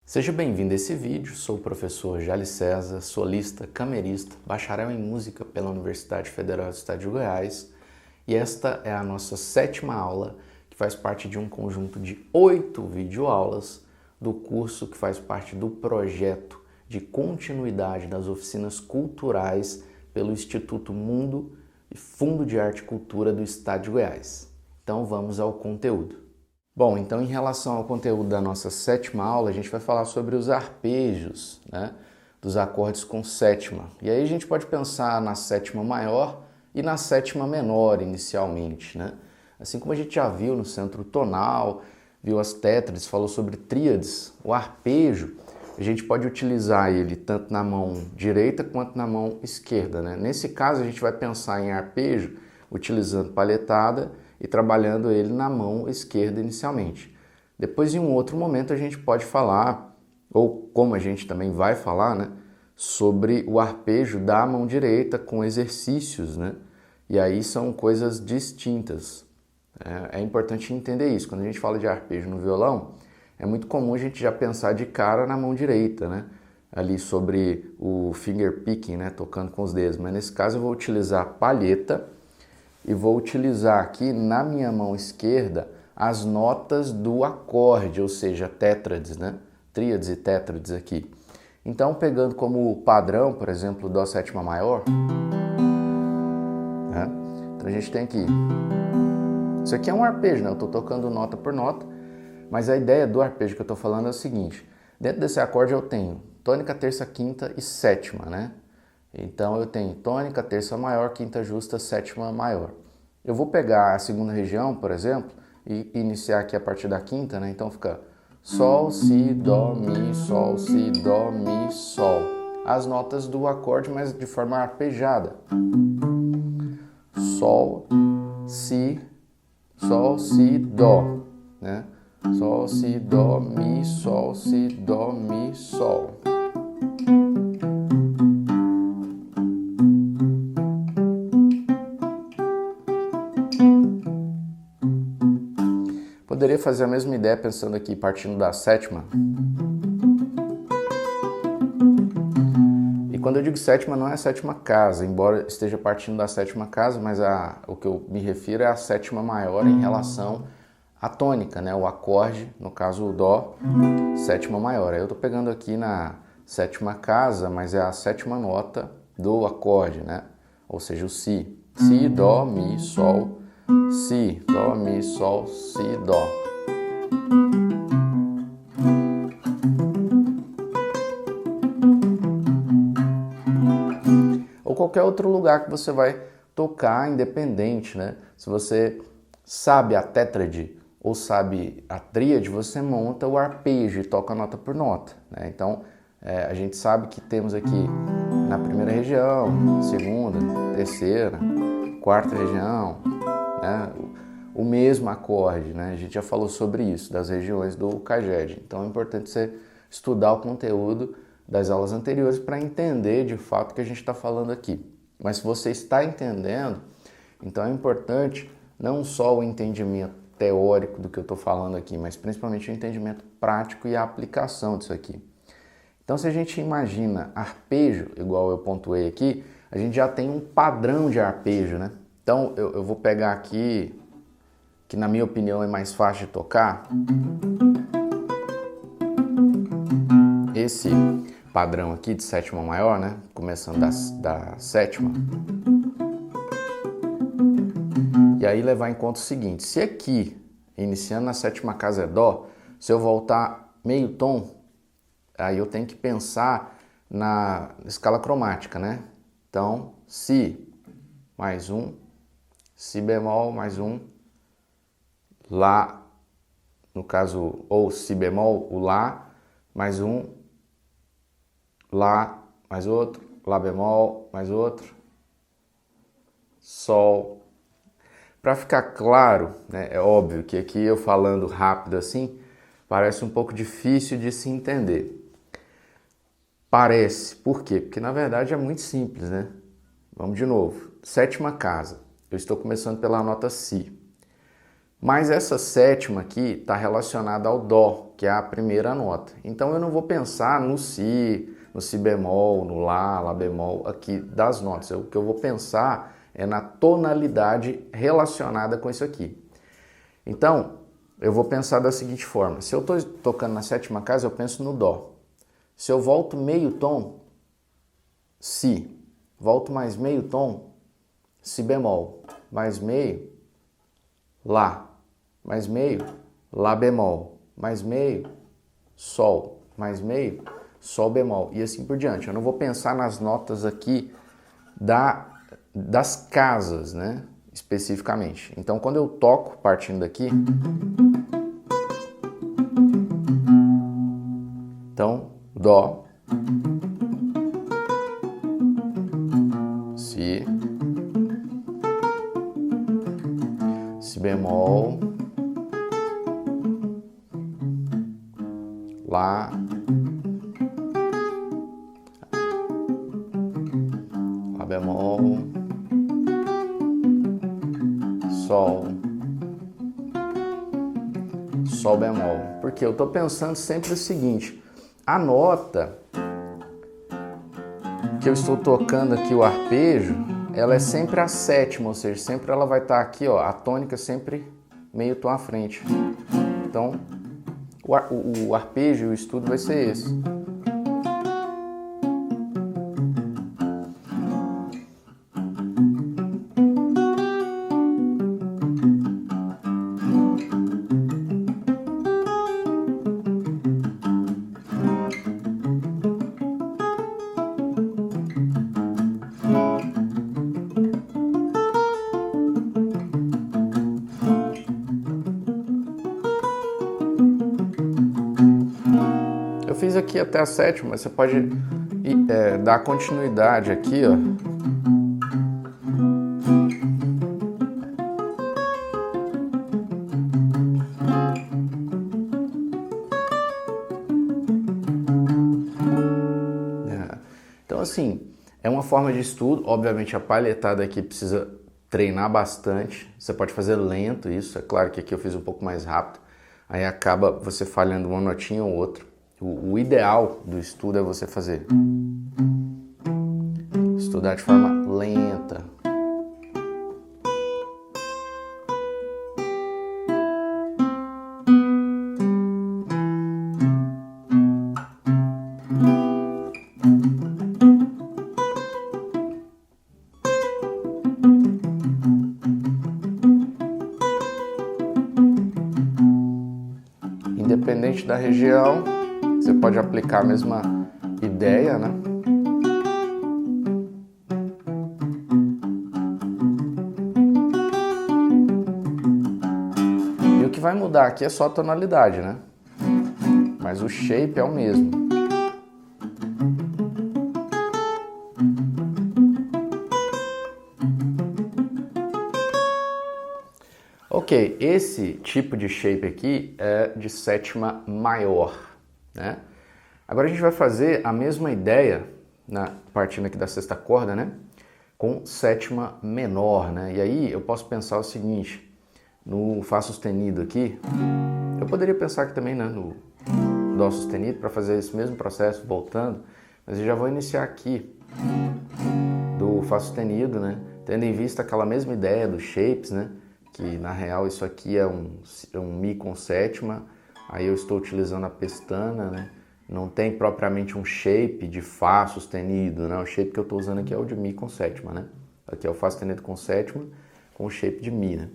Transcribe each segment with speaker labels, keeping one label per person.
Speaker 1: Seja bem-vindo a esse vídeo, sou o professor Jales César, solista, camerista, bacharel em música pela Universidade Federal do Estado de Goiás, e esta é a nossa 7ª aula, que faz parte de um conjunto de 8 videoaulas do curso que faz parte do projeto de continuidade das oficinas culturais pelo Instituto Mundo e Fundo de Arte e Cultura do Estado de Goiás. Então vamos ao conteúdo. Bom, então em relação ao conteúdo da nossa 7ª aula, a gente vai falar sobre os arpejos, né, dos acordes com sétima. E aí a gente pode pensar na sétima maior e na sétima menor inicialmente, né? Assim como a gente já viu no centro tonal, viu as tétrades, falou sobre tríades, o arpejo, a gente pode utilizar ele tanto na mão direita quanto na mão esquerda, né? Nesse caso a gente vai pensar em arpejo utilizando palhetada e trabalhando ele na mão esquerda inicialmente. Depois, em um outro momento, a gente pode falar, ou como a gente também vai falar, né, sobre o arpejo da mão direita com exercícios, né? E aí são coisas distintas. É importante entender isso. Quando a gente fala de arpejo no violão, é muito comum a gente já pensar de cara na mão direita, né? Ali sobre o finger picking, né, tocando com os dedos. Mas nesse caso eu vou utilizar a palheta e vou utilizar aqui na minha mão esquerda as notas do acorde, ou seja, tétrades, né? Tríades e tétrades aqui. Então, pegando como padrão, por exemplo, Dó sétima maior, né? Então a gente tem aqui, isso aqui é um arpejo, né? Eu estou tocando nota por nota, mas a ideia do arpejo que eu estou falando é o seguinte: dentro desse acorde eu tenho tônica, terça, quinta e sétima, né? Então eu tenho tônica, terça maior, quinta justa, sétima maior. Eu vou pegar a segunda região, por exemplo, e iniciar aqui a partir da quinta, né? Então fica Sol, Si, Dó, Mi, Sol, Si, Dó, Mi, Sol. As notas do acorde, mas de forma arpejada. Sol, Si, Dó, né? Sol, Si, Dó, Mi, Sol, Si, Dó, Mi, Sol. Poderia fazer a mesma ideia pensando aqui, partindo da sétima. E quando eu digo sétima, não é a sétima casa, embora esteja partindo da sétima casa, mas o que eu me refiro é a sétima maior em relação à tônica, né? O acorde, no caso o Dó, sétima maior. Aí eu estou pegando aqui na sétima casa, mas é a sétima nota do acorde, né? Ou seja, o Si. Si, Dó, Mi, Sol, Si, Dó, Mi, Sol, Si, Dó. Ou qualquer outro lugar que você vai tocar independente, né? Se você sabe a tétrade ou sabe a tríade, você monta o arpejo e toca nota por nota, né? Então, a gente sabe que temos aqui na primeira região, segunda, terceira, quarta região, né? O mesmo acorde, né? A gente já falou sobre isso, das regiões do Caged. Então é importante você estudar o conteúdo das aulas anteriores para entender de fato o que a gente está falando aqui. Mas se você está entendendo, então é importante não só o entendimento teórico do que eu estou falando aqui, mas principalmente o entendimento prático e a aplicação disso aqui. Então se a gente imagina arpejo, igual eu pontuei aqui, a gente já tem um padrão de arpejo, né? Então eu vou pegar aqui, que na minha opinião é mais fácil de tocar, esse padrão aqui de sétima maior, né? Começando da sétima. E aí levar em conta o seguinte: se aqui, iniciando na sétima casa é Dó, se eu voltar meio tom, aí eu tenho que pensar na escala cromática, né? Então, Si mais um, Si bemol mais um, Lá no caso, ou si bemol, o lá, mais um, lá, mais outro, lá bemol, mais outro, sol. Para ficar claro, né, é óbvio que aqui eu falando rápido assim, parece um pouco difícil de se entender. Parece, por quê? Porque na verdade é muito simples, né? Vamos de novo. Sétima casa, eu estou começando pela nota si. Mas essa sétima aqui está relacionada ao dó, que é a primeira nota. Então eu não vou pensar no si bemol, no lá bemol aqui das notas. O que eu vou pensar é na tonalidade relacionada com isso aqui. Então, eu vou pensar da seguinte forma. Se eu estou tocando na sétima casa, eu penso no dó. Se eu volto meio tom, si. Volto mais meio tom, si bemol. Mais meio, lá. Mais meio, lá bemol. Mais meio, sol. Mais meio, sol bemol. E assim por diante. Eu não vou pensar nas notas aqui das casas, né? Especificamente. Então, quando eu toco partindo daqui, então, dó, si bemol, lá, lá bemol, sol, sol bemol. Porque eu estou pensando sempre o seguinte, a nota que eu estou tocando aqui, o arpejo, ela é sempre a sétima, ou seja, sempre ela vai estar aqui, ó, a tônica sempre meio tom à frente. Então, o arpejo, o estudo vai ser esse. Eu fiz aqui até a sétima, mas você pode dar continuidade aqui, ó. Então, assim, é uma forma de estudo. Obviamente, a palhetada aqui precisa treinar bastante. Você pode fazer lento isso. É claro que aqui eu fiz um pouco mais rápido. Aí acaba você falhando uma notinha ou outra. O ideal do estudo é você estudar de forma lenta. Independente da região, você pode aplicar a mesma ideia, né? E o que vai mudar aqui é só a tonalidade, né? Mas o shape é o mesmo. Ok, esse tipo de shape aqui é de sétima maior, né? Agora a gente vai fazer a mesma ideia, partindo aqui da sexta corda, né? Com sétima menor, né? E aí eu posso pensar o seguinte, no Fá sustenido aqui, eu poderia pensar aqui também, né, no Dó sustenido para fazer esse mesmo processo voltando, mas eu já vou iniciar aqui do Fá sustenido, né? Tendo em vista aquela mesma ideia dos shapes, né? Que na real isso aqui é um Mi com sétima, aí eu estou utilizando a pestana, né? Não tem propriamente um shape de Fá sustenido, né? O shape que eu estou usando aqui é o de Mi com sétima, né? Aqui é o Fá sustenido com sétima, com o shape de Mi, né?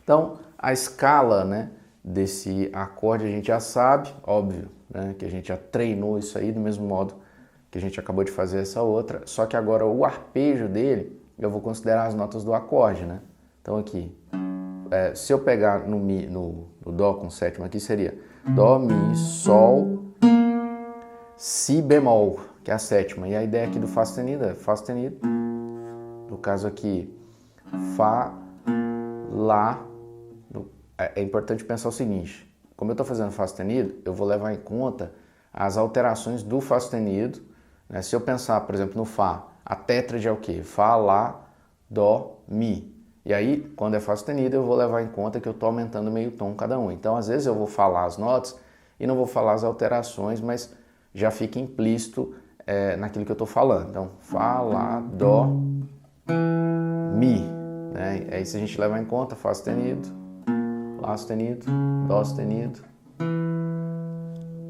Speaker 1: Então, a escala, né, desse acorde a gente já sabe, óbvio, né, que a gente já treinou isso aí do mesmo modo que a gente acabou de fazer essa outra, só que agora o arpejo dele, eu vou considerar as notas do acorde, né? Então aqui, se eu pegar no Mi, no Dó com sétima aqui, seria Dó, Mi, Sol, Si bemol, que é a sétima. E a ideia aqui do Fá sustenido é Fá sustenido, no caso aqui, Fá, Lá. É importante pensar o seguinte, como eu estou fazendo Fá sustenido, eu vou levar em conta as alterações do Fá sustenido, né? Se eu pensar, por exemplo, no Fá, a tétrade é o quê? Fá, Lá, Dó, Mi. E aí, quando é Fá sustenido, eu vou levar em conta que eu estou aumentando meio tom cada um. Então, às vezes eu vou falar as notas e não vou falar as alterações, mas já fica implícito naquilo que eu estou falando. Então, Fá, Lá, Dó, Mi. Né? Aí, se a gente levar em conta, Fá sustenido, Lá sustenido, Dó sustenido,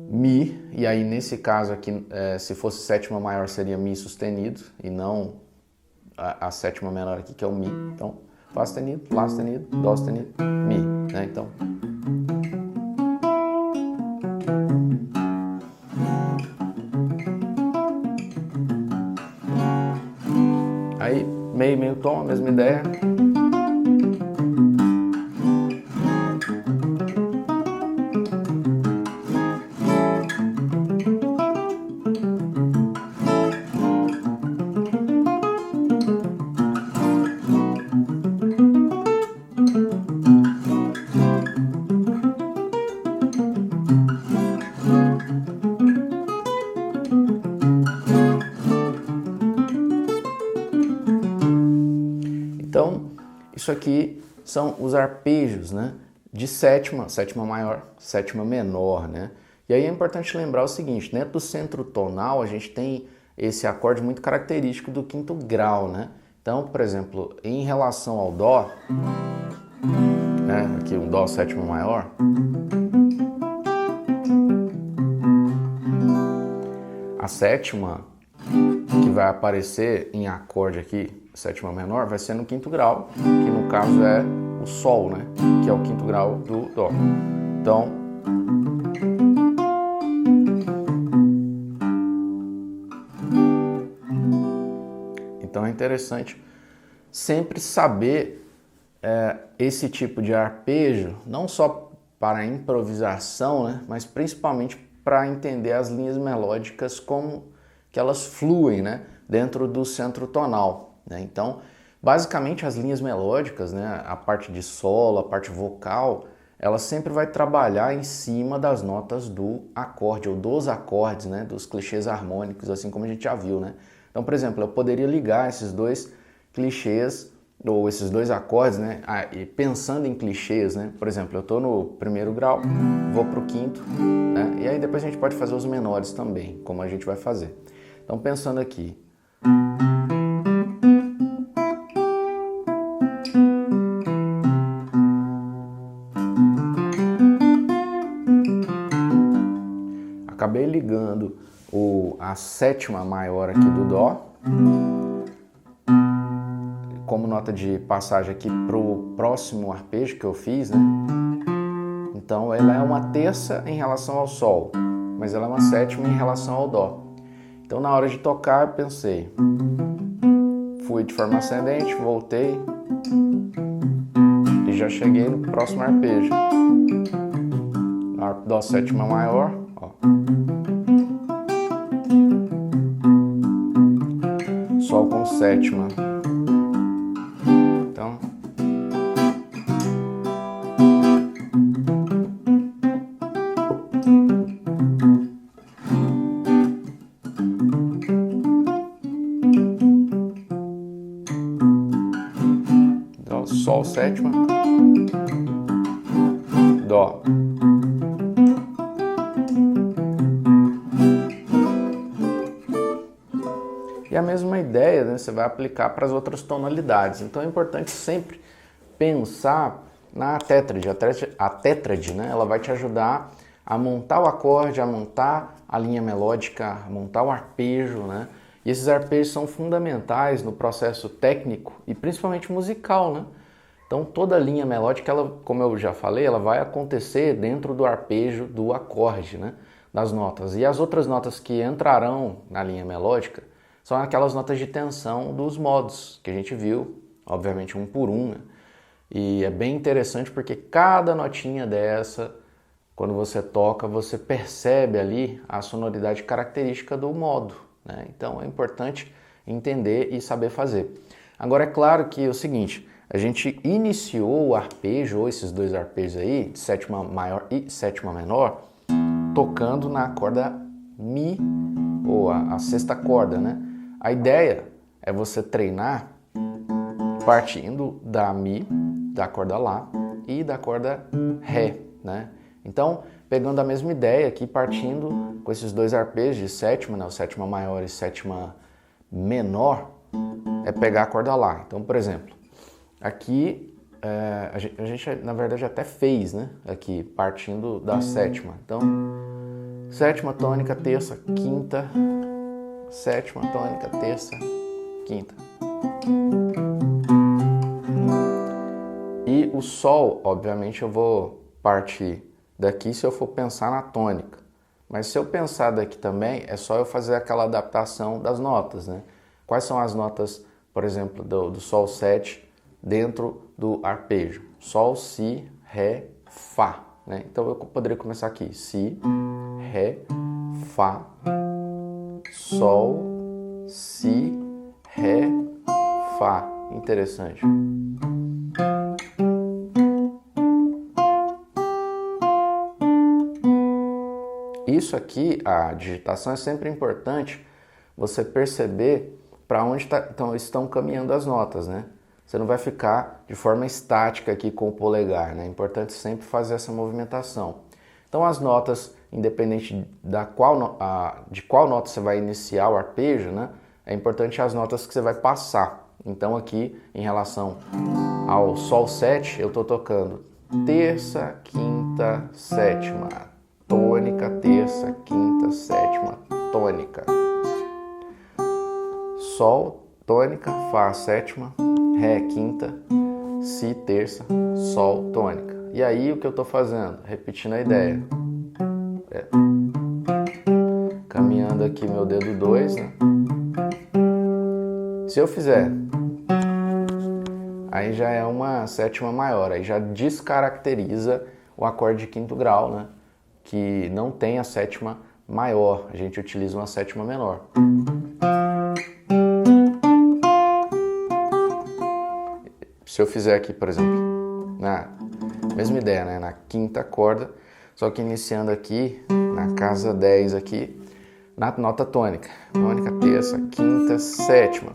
Speaker 1: Mi. E aí, nesse caso aqui, se fosse sétima maior, seria Mi sustenido e não a sétima menor aqui, que é o Mi. Então, Fá sustenido, Lá sustenido, Dó sustenido, Mi, né? Então, aí meio tom, a mesma ideia. Então, isso aqui são os arpejos, né? De sétima maior, sétima menor, né? E aí é importante lembrar o seguinte, dentro do centro tonal a gente tem esse acorde muito característico do quinto grau, né? Então, por exemplo, em relação ao Dó, né? Aqui um Dó sétima maior, a sétima que vai aparecer em acorde aqui, sétima menor, vai ser no quinto grau, que no caso é o Sol, né? Que é o quinto grau do Dó. Então é interessante sempre saber esse tipo de arpejo, não só para a improvisação, né? Mas principalmente para entender as linhas melódicas, como que elas fluem, né? Dentro do centro tonal. Né? Então, basicamente as linhas melódicas, né, a parte de solo, a parte vocal, ela sempre vai trabalhar em cima das notas do acorde, ou dos acordes, né, dos clichês harmônicos, assim como a gente já viu. Né? Então, por exemplo, eu poderia ligar esses dois clichês, ou esses dois acordes, né, e pensando em clichês, né? Por exemplo, eu estou no primeiro grau, vou para o quinto, né? E aí depois a gente pode fazer os menores também, como a gente vai fazer. Então, pensando aqui, acabei ligando a sétima maior aqui do Dó, como nota de passagem aqui para o próximo arpejo que eu fiz, né? Então ela é uma terça em relação ao Sol, mas ela é uma sétima em relação ao Dó. Então na hora de tocar eu pensei, fui de forma ascendente, voltei e já cheguei no próximo arpejo. Dó sétima maior, ó. Sol com sétima. Então, Sol sétima, Dó. E a mesma ideia, né, você vai aplicar para as outras tonalidades. Então é importante sempre pensar na tétrade. A tétrade, né, ela vai te ajudar a montar o acorde, a montar a linha melódica, a montar o arpejo, né? E esses arpejos são fundamentais no processo técnico e principalmente musical, né? Então toda a linha melódica, ela, como eu já falei, ela vai acontecer dentro do arpejo do acorde, né? Das notas. E as outras notas que entrarão na linha melódica são aquelas notas de tensão dos modos que a gente viu, obviamente um por um, né? E é bem interessante porque cada notinha dessa, quando você toca, você percebe ali a sonoridade característica do modo, né? Então é importante entender e saber fazer. Agora é claro que é o seguinte, a gente iniciou o arpejo, ou esses dois arpejos aí, de sétima maior e sétima menor, tocando na corda Mi, ou a sexta corda, né? A ideia é você treinar partindo da Mi, da corda Lá e da corda Ré, né? Então, pegando a mesma ideia aqui, partindo com esses dois arpejos de sétima, né? O sétima maior e sétima menor, é pegar a corda Lá. Então, por exemplo, aqui a gente na verdade até fez, né? Aqui, partindo da sétima. Então, sétima, tônica, terça, quinta, sétima, tônica, terça, quinta. E o Sol, obviamente, eu vou partir daqui se eu for pensar na tônica. Mas se eu pensar daqui também, é só eu fazer aquela adaptação das notas, né? Quais são as notas, por exemplo, do Sol 7 dentro do arpejo? Sol, Si, Ré, Fá, né? Então eu poderia começar aqui. Si, Ré, Fá, Sol, Si, Ré, Fá. Interessante. Isso aqui, a digitação é sempre importante você perceber para onde estão caminhando as notas, né? Você não vai ficar de forma estática aqui com o polegar, né? É importante sempre fazer essa movimentação. Então as notas, independente de qual nota você vai iniciar o arpejo, né? É importante as notas que você vai passar. Então aqui, em relação ao Sol 7, eu estou tocando terça, quinta, sétima, tônica, terça, quinta, sétima, tônica. Sol, tônica, Fá, sétima, Ré, quinta, Si, terça, Sol, tônica. E aí o que eu estou fazendo? Repetindo a ideia. Caminhando aqui meu dedo 2, né? Se eu fizer, aí já é uma sétima maior, aí já descaracteriza o acorde de quinto grau, né? Que não tem a sétima maior, a gente utiliza uma sétima menor. Se eu fizer aqui, por exemplo, na mesma ideia, né? Na quinta corda, só que iniciando aqui na casa 10 aqui, na nota tônica. Tônica, terça, quinta, sétima.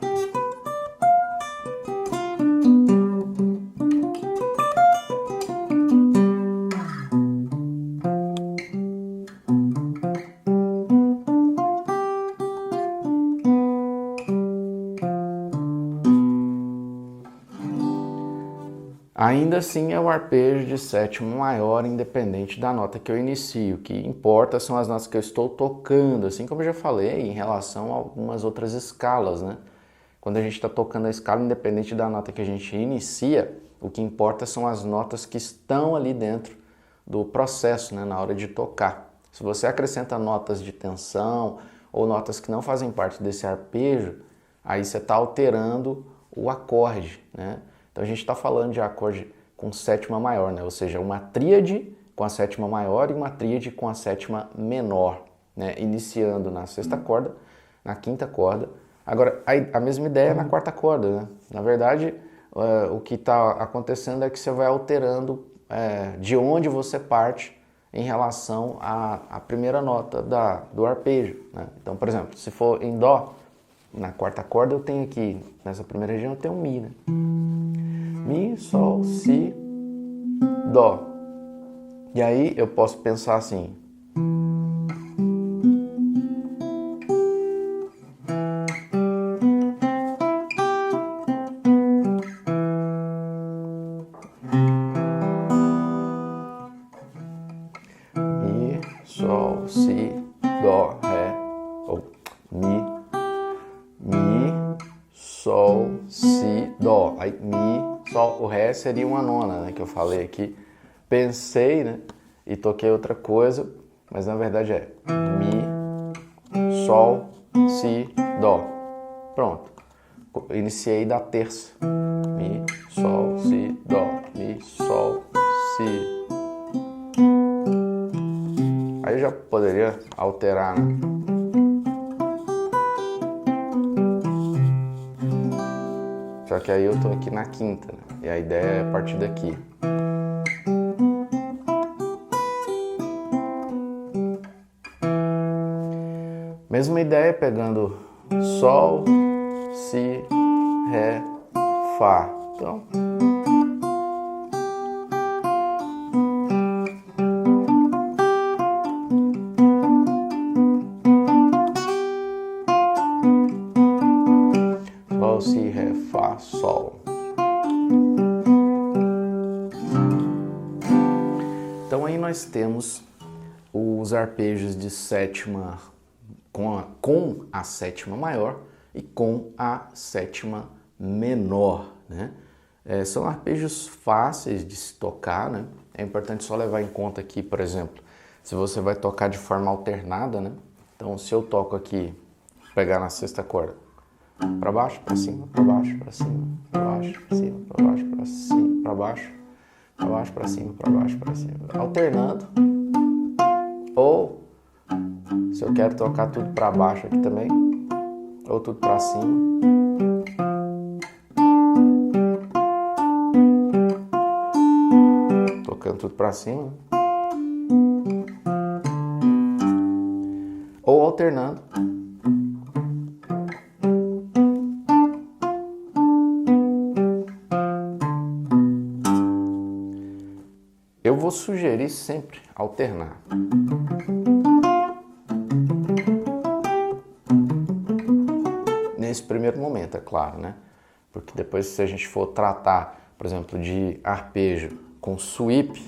Speaker 1: Ainda assim é o arpejo de sétima maior, independente da nota que eu inicio. O que importa são as notas que eu estou tocando, assim como eu já falei em relação a algumas outras escalas, né? Quando a gente está tocando a escala, independente da nota que a gente inicia, o que importa são as notas que estão ali dentro do processo, né? Na hora de tocar. Se você acrescenta notas de tensão ou notas que não fazem parte desse arpejo, aí você está alterando o acorde, né? Então a gente está falando de acorde com sétima maior, né? Ou seja, uma tríade com a sétima maior e uma tríade com a sétima menor, né? Iniciando na sexta corda, na quinta corda. Agora, a mesma ideia é na quarta corda, né? Na verdade, o que está acontecendo é que você vai alterando de onde você parte em relação à primeira nota do arpejo, né? Então, por exemplo, se for em Dó, na quarta corda eu tenho aqui, nessa primeira região eu tenho um Mi, né? Mi, Sol, Si, Dó. E aí eu posso pensar assim. Mi, Sol, Si, Dó, Ré. Ou Mi, Sol, Si, Dó. Aí Mi, Sol, o Ré seria uma nona, né, que eu falei aqui. Pensei, né, e toquei outra coisa, mas na verdade é Mi, Sol, Si, Dó. Pronto. iniciei da terça. Mi, sol, si, dó, mi, sol, si. Aí eu já poderia alterar, né? Só que aí eu tô aqui na quinta, né? E a ideia é a partir daqui. Mesma ideia pegando sol, si, ré, fá. Então, sol, si, ré, fá, sol. Então aí nós temos os arpejos de sétima com a sétima maior e com a sétima menor, né? São arpejos fáceis de se tocar, né? É importante só levar em conta aqui, por exemplo, se você vai tocar de forma alternada, né? Então, se eu toco aqui, pegar na sexta corda, para baixo, para cima, para baixo, para cima, para baixo, para cima, para baixo, para cima, para baixo, para baixo, para cima, para baixo, para cima, alternando. Ou se eu quero tocar tudo para baixo aqui também, ou tudo para cima. Tocando tudo para cima. Ou alternando. Eu vou sugerir sempre alternar. Nesse primeiro momento, é claro, né? Porque depois, se a gente for tratar, por exemplo, de arpejo com sweep,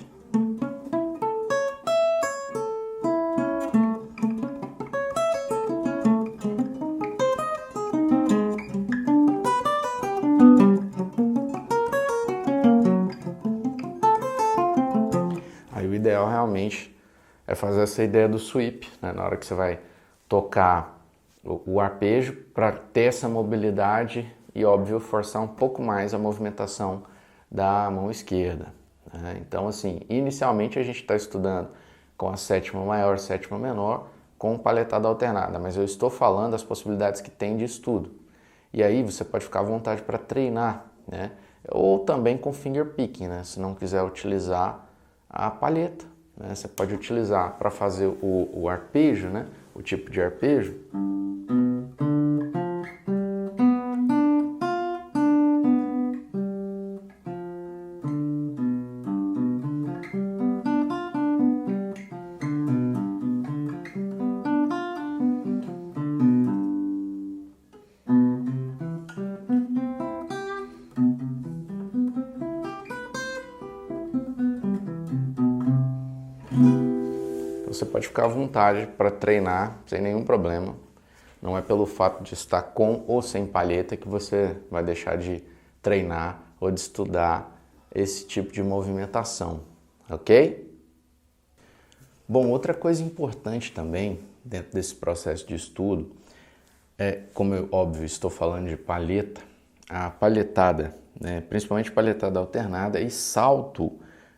Speaker 1: aí o ideal realmente é fazer essa ideia do sweep, né? Na hora que você vai tocar o arpejo, para ter essa mobilidade e, óbvio, forçar um pouco mais a movimentação da mão esquerda, né? Então, assim, inicialmente a gente está estudando com a sétima maior, sétima menor, com paletada alternada, mas eu estou falando das possibilidades que tem de estudo. E aí você pode ficar à vontade para treinar, né? Ou também com finger picking, né? Se não quiser utilizar a palheta, né? Você pode utilizar para fazer o arpejo, né? O tipo de arpejo. Você pode ficar à vontade para treinar sem nenhum problema. Não é pelo fato de estar com ou sem palheta que você vai deixar de treinar ou de estudar esse tipo de movimentação, ok? Bom, outra coisa importante também dentro desse processo de estudo é, como eu, óbvio, estou falando de palheta, a palhetada, né? Principalmente palhetada alternada e salto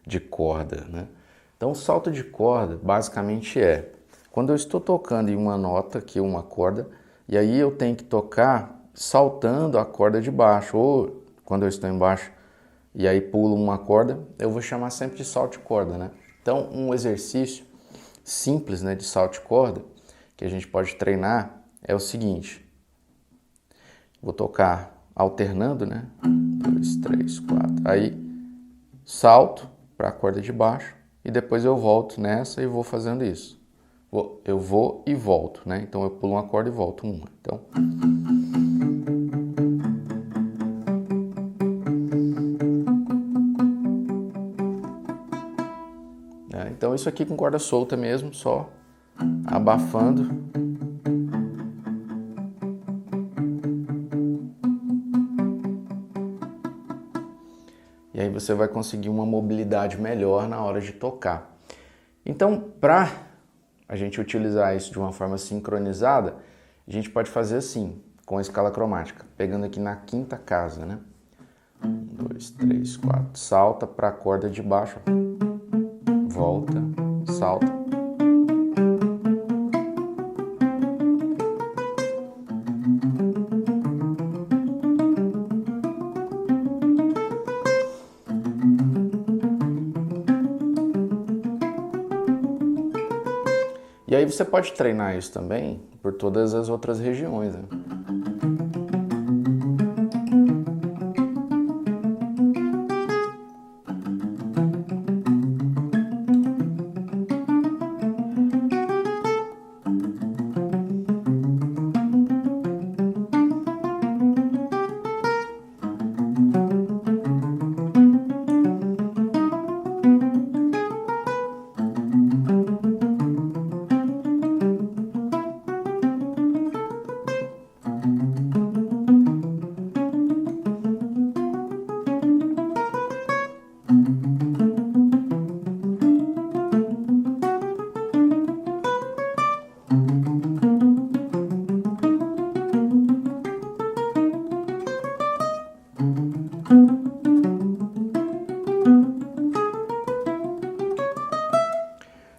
Speaker 1: de corda, né? Então, o salto de corda basicamente é quando eu estou tocando em uma nota, aqui uma corda, e aí eu tenho que tocar saltando a corda de baixo, ou quando eu estou embaixo e aí pulo uma corda, eu vou chamar sempre de salto de corda, né? Então, um exercício simples, né, de salto de corda que a gente pode treinar é o seguinte: vou tocar alternando, né? 2, 3, 4. Aí salto para a corda de baixo e depois eu volto nessa e vou fazendo isso. Eu vou e volto, né? Então eu pulo uma corda e volto uma. Então, então isso aqui com corda solta mesmo, só abafando. E aí você vai conseguir uma mobilidade melhor na hora de tocar. Então, para a gente utilizar isso de uma forma sincronizada, a gente pode fazer assim. com a escala cromática, pegando aqui na quinta casa, né? 1, 2, 3, 4, salta para a corda de baixo, volta, salta. E aí você pode treinar isso também por todas as outras regiões, né?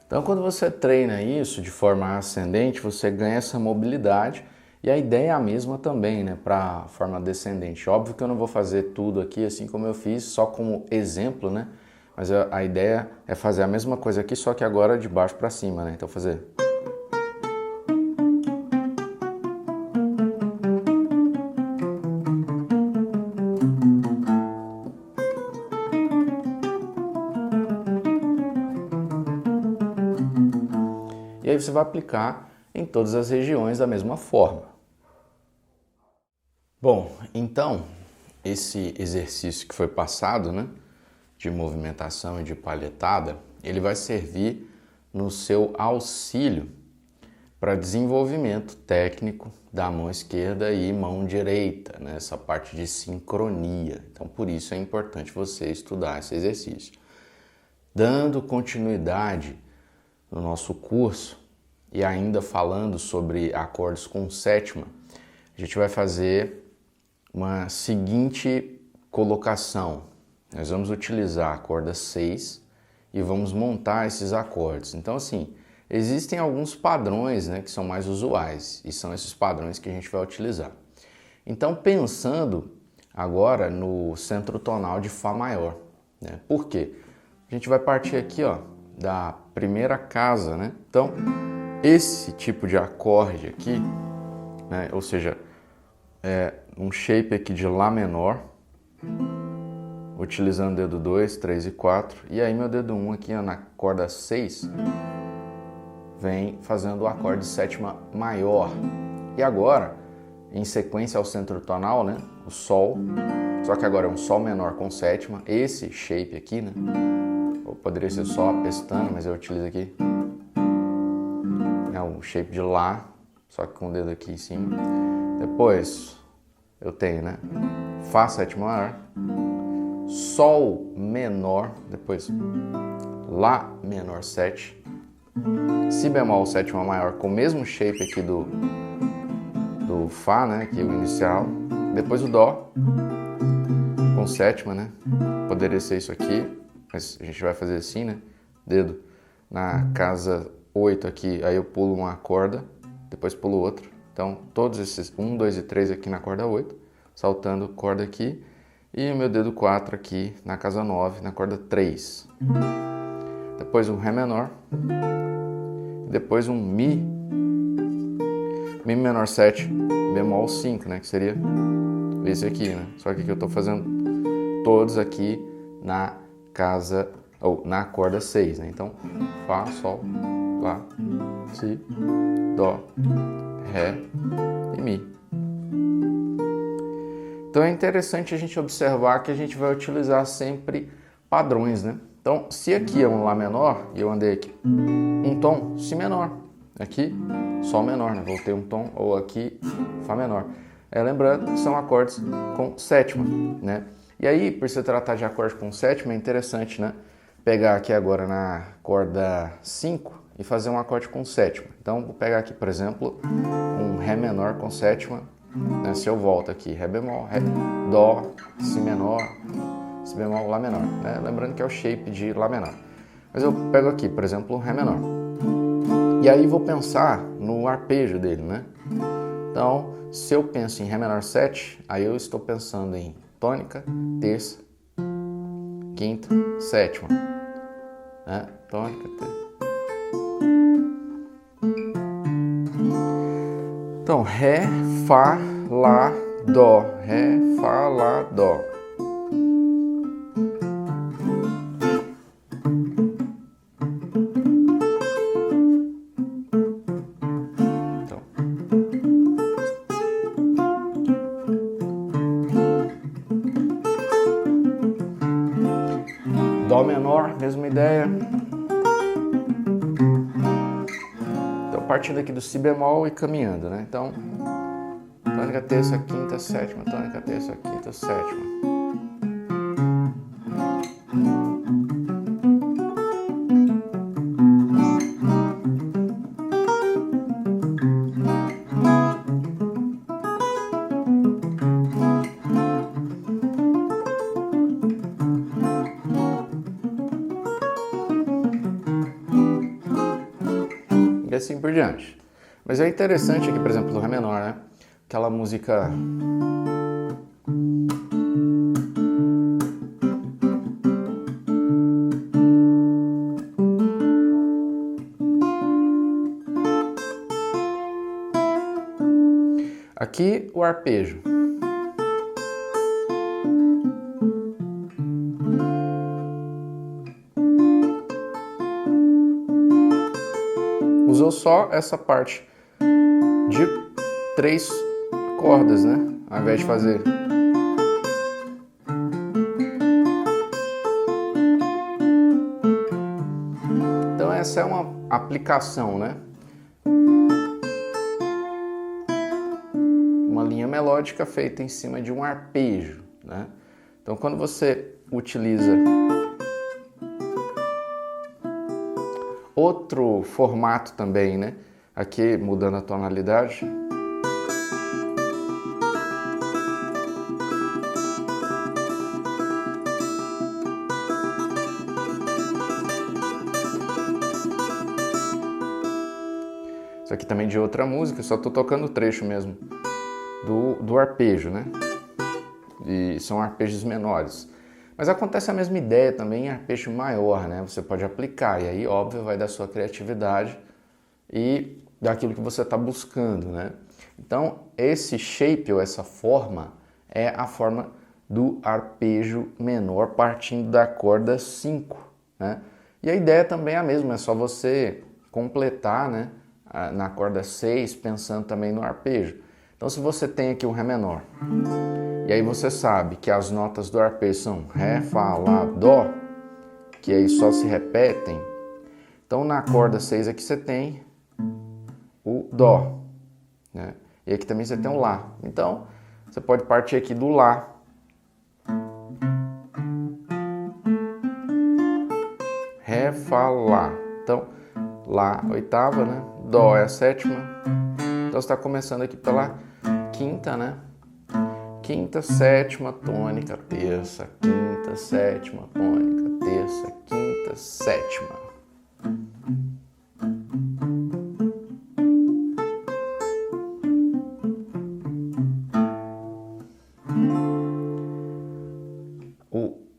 Speaker 1: Então, quando você treina isso de forma ascendente, você ganha essa mobilidade e a ideia é a mesma também, né, para a forma descendente. Óbvio que eu não vou fazer tudo aqui assim como eu fiz, só como exemplo, né, mas a ideia é fazer a mesma coisa aqui, só que agora de baixo para cima, né, então fazer... E aí você vai aplicar em todas as regiões da mesma forma. Bom, então, esse exercício que foi passado, né, de movimentação e de palhetada, ele vai servir no seu auxílio para desenvolvimento técnico da mão esquerda e mão direita, né, essa parte de sincronia. Então, por isso é importante você estudar esse exercício. Dando continuidade no nosso curso e ainda falando sobre acordes com sétima, a gente vai fazer uma seguinte colocação. Nós vamos utilizar a corda 6 e vamos montar esses acordes. Então, assim, existem alguns padrões, né, que são mais usuais e são esses padrões que a gente vai utilizar. Então, pensando agora no centro tonal de Fá maior, né? Por quê? A gente vai partir aqui, ó, da primeira casa, né? Então, esse tipo de acorde aqui, né, ou seja, um shape aqui de Lá menor, utilizando o dedo 2, 3 e 4, e aí meu dedo 1 aqui, ó, na corda 6, vem fazendo o acorde de sétima maior. E agora, em sequência ao centro tonal, né, o Sol, só que agora é um Sol menor com sétima, esse shape aqui, né, ou poderia ser só a pestana, mas eu utilizo aqui, é o shape de Lá, só que com o dedo aqui em cima. Depois eu tenho, né, Fá sétima maior, Sol menor, depois Lá menor 7, Si bemol sétima maior com o mesmo shape aqui do Fá, né, que é o inicial, depois o Dó com sétima, né, poderia ser isso aqui, mas a gente vai fazer assim, né, dedo na casa 8 aqui, aí eu pulo uma corda, depois pulo outra, então todos esses 1, 2 e 3 aqui na corda 8, saltando corda aqui, e o meu dedo 4 aqui na casa 9, na corda 3. Depois um Ré menor, depois um Mi menor 7, bemol 5, né, que seria esse aqui, né? Só que aqui eu tô fazendo todos aqui na casa, ou na corda 6, né? Então, Fá, Sol, Lá, Si, Dó, Ré e Mi. Então é interessante a gente observar que a gente vai utilizar sempre padrões, né? Então, se aqui é um Lá menor, e eu andei aqui um tom, Si menor. Aqui, Sol menor, né? Voltei um tom, ou aqui, Fá menor. Lembrando que são acordes com sétima, né? E aí, por se tratar de acorde com sétima, é interessante, né, pegar aqui agora na corda 5 e fazer um acorde com sétima. Então, vou pegar aqui, por exemplo, um Ré menor com sétima né? Se eu volto aqui, Ré bemol, Ré, Dó, Si menor, Si bemol, Lá menor, né? Lembrando que é o shape de Lá menor. Mas eu pego aqui, por exemplo, Ré menor. E aí vou pensar no arpejo dele, né? Então, se eu penso em Ré menor 7, aí eu estou pensando em tônica, terça, quinta, sétima, né? Tônica, terça. Então, Ré, Fá, Lá, Dó, Ré, Fá, Lá, Dó. Então, Dó menor, mesma ideia. Então, partindo aqui do Si bemol e caminhando, né? Então, tônica, terça, quinta, sétima, tônica, terça, quinta, sétima. E assim por diante. Mas é interessante aqui, por exemplo, do Ré menor, né? Aquela música... Aqui o arpejo. Usou só essa parte de 3 cordas, né? Ao invés de fazer... Então essa é uma aplicação, né? Uma linha melódica feita em cima de um arpejo, né? Então quando você utiliza outro formato também, né? Aqui mudando a tonalidade. Isso aqui também de outra música, só tô tocando o trecho mesmo do arpejo, né? E são arpejos menores. Mas acontece a mesma ideia também em arpejo maior, né? Você pode aplicar, e aí, óbvio, vai da sua criatividade e daquilo que você está buscando, né? Então, esse shape ou essa forma é a forma do arpejo menor partindo da corda 5, né? E a ideia também é a mesma, é só você completar, né, na corda 6, pensando também no arpejo. Então, se você tem aqui um Ré menor, e aí você sabe que as notas do arpejo são Ré, Fá, Lá, Dó, que aí só se repetem. Então na corda 6 aqui você tem o Dó, né? E aqui também você tem o Lá. Então você pode partir aqui do Lá. Ré, Fá, Lá. Então Lá, oitava, né? Dó é a sétima. Então você está começando aqui pela quinta, né? Quinta, sétima, tônica, terça, quinta, sétima, tônica, terça, quinta, sétima.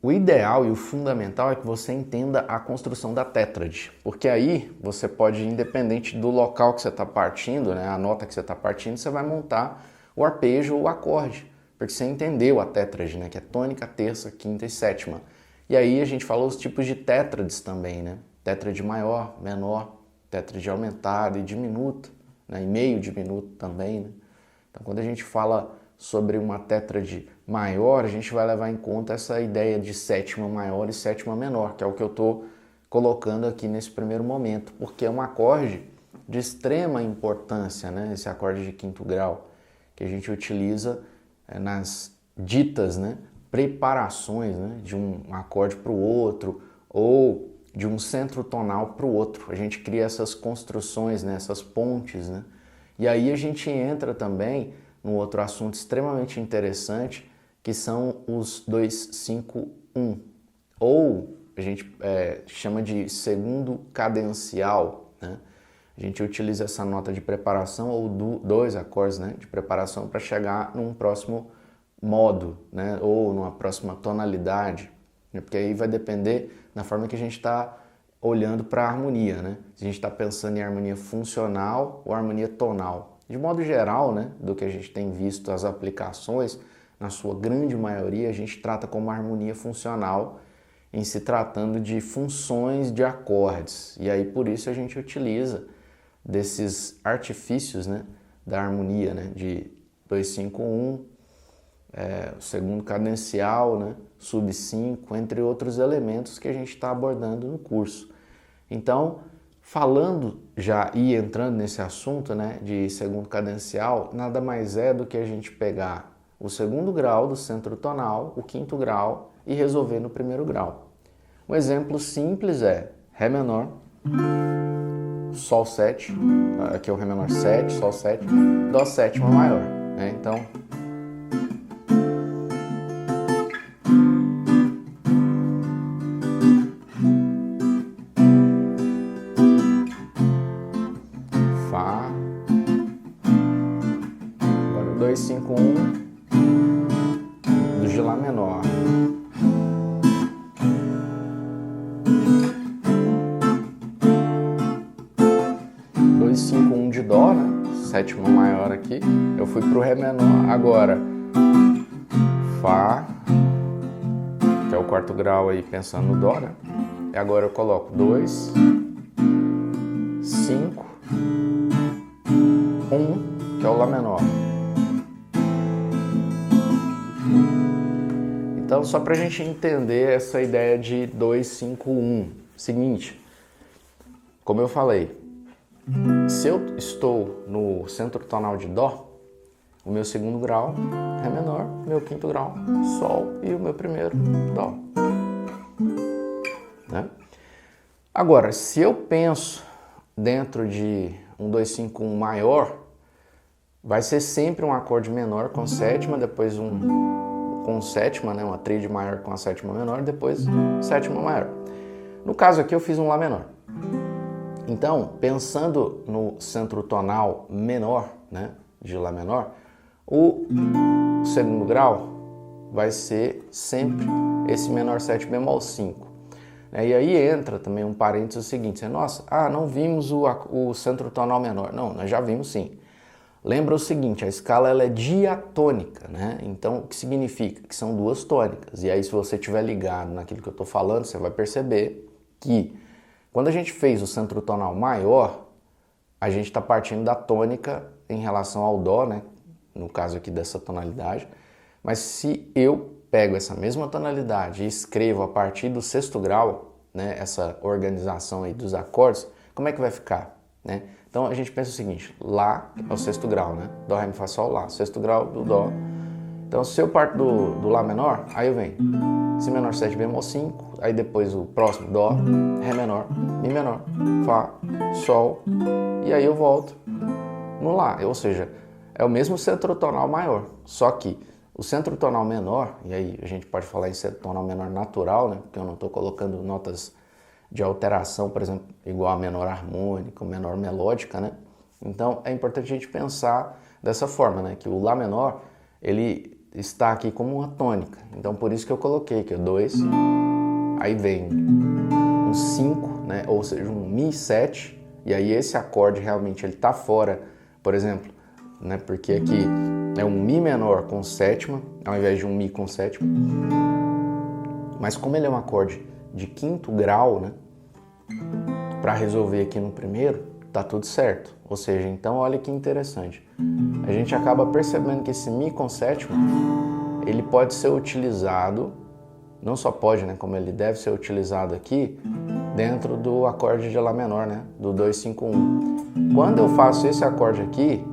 Speaker 1: O ideal e o fundamental é que você entenda a construção da tétrade, porque aí você pode, independente do local que você está partindo, né, a nota que você está partindo, você vai montar o arpejo ou o acorde. Porque você entendeu a tétrade, né? Que é tônica, terça, quinta e sétima. E aí a gente falou os tipos de tétrades também, né? Tétrade maior, menor, tétrade aumentada e diminuta, né? E meio diminuto também, né? Então quando a gente fala sobre uma tétrade maior, a gente vai levar em conta essa ideia de sétima maior e sétima menor, que é o que eu estou colocando aqui nesse primeiro momento, porque é um acorde de extrema importância, né? Esse acorde de quinto grau, que a gente utiliza nas ditas, né, preparações, né, de um acorde para o outro ou de um centro tonal para o outro. A gente cria essas construções, né, essas pontes, né, e aí a gente entra também num outro assunto extremamente interessante, que são os 2-5-1, ou a gente chama de segundo cadencial, né? A gente utiliza essa nota de preparação ou dois acordes, né, de preparação para chegar num próximo modo, né, ou numa próxima tonalidade, né, porque aí vai depender da forma que a gente está olhando para a harmonia, né? Se a gente está pensando em harmonia funcional ou harmonia tonal. De modo geral, né, do que a gente tem visto as aplicações, na sua grande maioria, a gente trata como harmonia funcional em se tratando de funções de acordes. E aí por isso a gente utiliza desses artifícios, né, da harmonia, né, de 2-5-1, o segundo cadencial, né, sub-5, entre outros elementos que a gente está abordando no curso. Então, falando já e entrando nesse assunto, né, de segundo cadencial, nada mais é do que a gente pegar o segundo grau do centro tonal, o quinto grau e resolver no primeiro grau. Um exemplo simples é Ré menor, Sol 7, aqui é o Ré menor 7, Sol 7, Dó sétima maior, né? Então, Fá, agora 2-5-1 do de Lá menor. 2-5-1 de Dó, né? Sétima maior aqui. Eu fui pro Ré menor. Agora, Fá, que é o quarto grau aí, pensando no Dó, né? E agora eu coloco 2, 5, 1, que é o Lá menor. Então, só pra gente entender essa ideia de 2-5-1. Seguinte, como eu falei, se eu estou no centro tonal de Dó, o meu segundo grau, Ré menor, meu quinto grau, Sol e o meu primeiro, Dó. Né? Agora, se eu penso dentro de um 2-5-1 maior, vai ser sempre um acorde menor com sétima, depois um com sétima, né? Uma tríade maior com a sétima menor, depois sétima maior. No caso aqui eu fiz um Lá menor. Então, pensando no centro tonal menor, né, de Lá menor, o segundo grau vai ser sempre esse menor 7 bemol 5. E aí entra também um parênteses seguinte, nossa, não vimos o centro tonal menor. Não, nós já vimos sim. Lembra o seguinte, a escala ela é diatônica, né? Então, o que significa? Que são duas tônicas. E aí, se você estiver ligado naquilo que eu estou falando, você vai perceber que quando a gente fez o centro tonal maior, a gente está partindo da tônica em relação ao Dó, né? No caso aqui dessa tonalidade. Mas se eu pego essa mesma tonalidade e escrevo a partir do sexto grau, né? Essa organização aí dos acordes, como é que vai ficar, né? Então a gente pensa o seguinte, Lá é o sexto grau, né? Dó, Ré, Mi, Fá, Sol, Lá, sexto grau do Dó. Então se eu parto do Lá menor, aí eu venho Si menor 7 bemol 5, aí depois o próximo Dó, Ré menor, Mi menor, Fá, Sol, e aí eu volto no Lá, ou seja, é o mesmo centro tonal maior, só que o centro tonal menor, e aí a gente pode falar em centro tonal menor natural, né? Porque eu não estou colocando notas de alteração, por exemplo, igual a menor harmônica, ou menor melódica, né? Então é importante a gente pensar dessa forma, né? Que o Lá menor, ele está aqui como uma tônica. Então por isso que eu coloquei aqui 2, aí vem um 5, né? Ou seja, um Mi 7, e aí esse acorde realmente ele está fora, por exemplo, né? Porque aqui é um Mi menor com sétima, ao invés de um Mi com sétima. Mas como ele é um acorde de quinto grau, né? Para resolver aqui no primeiro, tá tudo certo. Ou seja, então olha que interessante. A gente acaba percebendo que esse Mi com sétima, ele pode ser utilizado, não só pode, né? Como ele deve ser utilizado aqui, dentro do acorde de Lá menor, né? Do 2-5-1. Quando eu faço esse acorde aqui,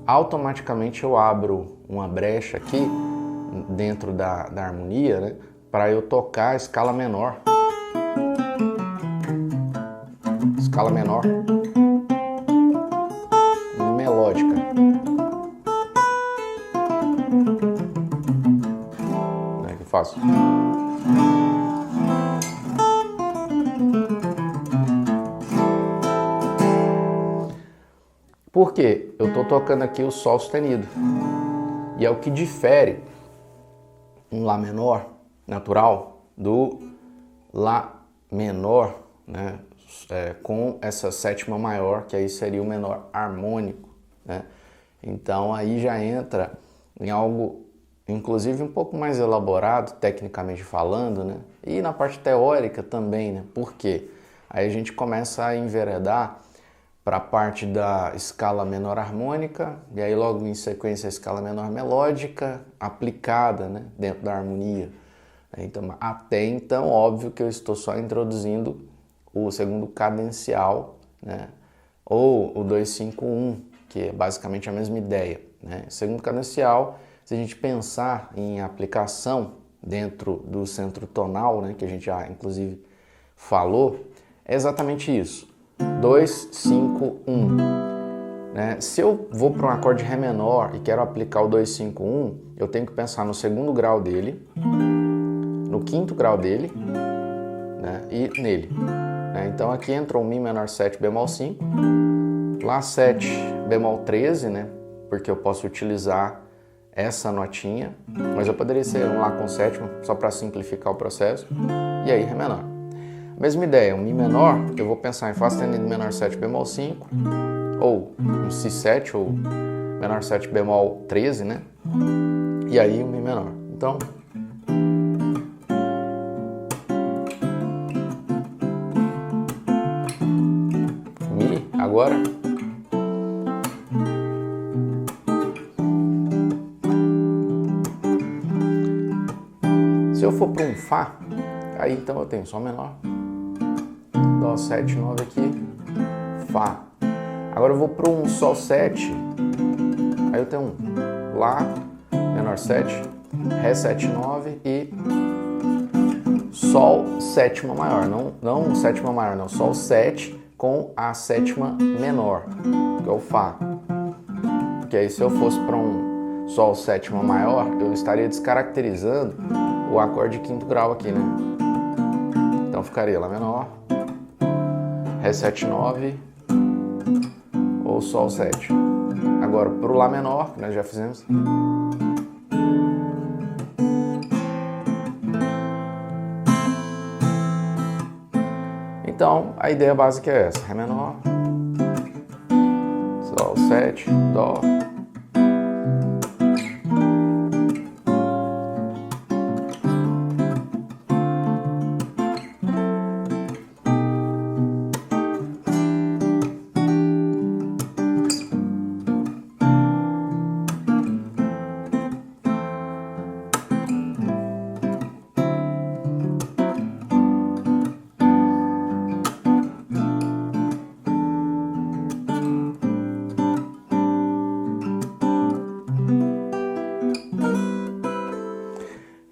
Speaker 1: automaticamente eu abro uma brecha aqui dentro da harmonia, né, para eu tocar a escala menor. Escala menor melódica. faço. Por quê? Eu estou tocando aqui o Sol sustenido. E é o que difere um Lá menor natural do Lá menor, né, com essa sétima maior, que aí seria o menor harmônico, né? Então aí já entra em algo, inclusive um pouco mais elaborado, tecnicamente falando, né? E na parte teórica também, né? Por quê? Aí a gente começa a enveredar para a parte da escala menor harmônica, e aí logo em sequência a escala menor melódica aplicada, né, dentro da harmonia. Então, até então, óbvio que eu estou só introduzindo o segundo cadencial, né, ou o 2-5-1, que é basicamente a mesma ideia, né? Segundo cadencial, se a gente pensar em aplicação dentro do centro tonal, né, que a gente já inclusive falou, é exatamente isso. 2, 5, 1. Né? Se eu vou para um acorde Ré menor e quero aplicar o 2, 5, 1, eu tenho que pensar no segundo grau dele, no quinto grau dele, né? E nele. Né? Então aqui entra o Mi menor 7 bemol 5, Lá 7 bemol 13, né? Porque eu posso utilizar essa notinha, mas eu poderia ser um Lá com sétima, só para simplificar o processo, e aí Ré menor. Mesma ideia, um Mi menor, eu vou pensar em Fá sustenido menor 7 bemol 5, ou um Si7, ou menor 7 bemol 13, né? E aí um Mi menor. Então, Mi, agora. Se eu for para um Fá, aí então eu tenho Sol menor, Dó 7, 9 aqui, Fá. Agora eu vou para um Sol 7, aí eu tenho um Lá menor 7, Ré 7, 9 e Sol sétima maior. Não sétima maior, não. Sol 7 com a sétima menor, que é o Fá. Porque aí se eu fosse para um Sol sétima maior, eu estaria descaracterizando o acorde de quinto grau aqui, né? Então ficaria Lá menor, Ré 7, 9 ou Sol 7. Agora para o Lá menor, que nós já fizemos. Então a ideia básica é essa: Ré menor, Sol 7, Dó.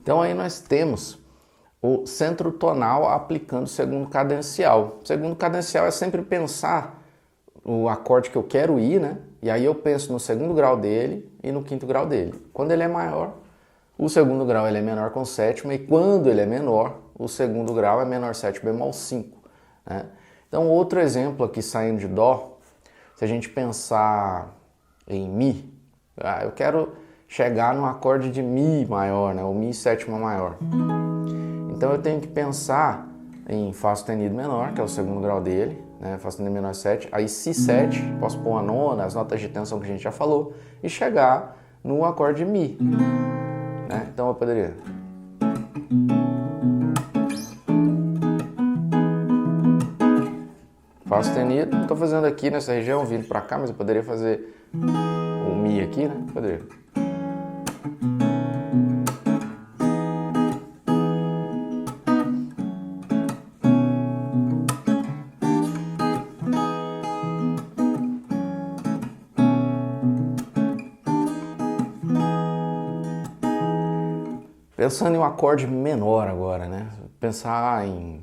Speaker 1: Então aí nós temos o centro tonal aplicando o segundo cadencial. O segundo cadencial é sempre pensar o acorde que eu quero ir, né? E aí eu penso no segundo grau dele e no quinto grau dele. Quando ele é maior, o segundo grau ele é menor com sétima, e quando ele é menor, o segundo grau é menor 7 bemol 5. Né? Então outro exemplo aqui saindo de Dó, se a gente pensar em Mi, eu quero chegar no acorde de Mi maior, né? O Mi sétima maior. Então eu tenho que pensar em Fá sustenido menor, que é o segundo grau dele, né? Fá sustenido menor 7, aí Si7, posso pôr a nona, as notas de tensão que a gente já falou, e chegar no acorde de Mi. Né? Então eu poderia... Fá sustenido, estou fazendo aqui nessa região, vindo para cá, mas eu poderia fazer o Mi aqui, né? Poderia. Pensando em um acorde menor agora, né? Pensar em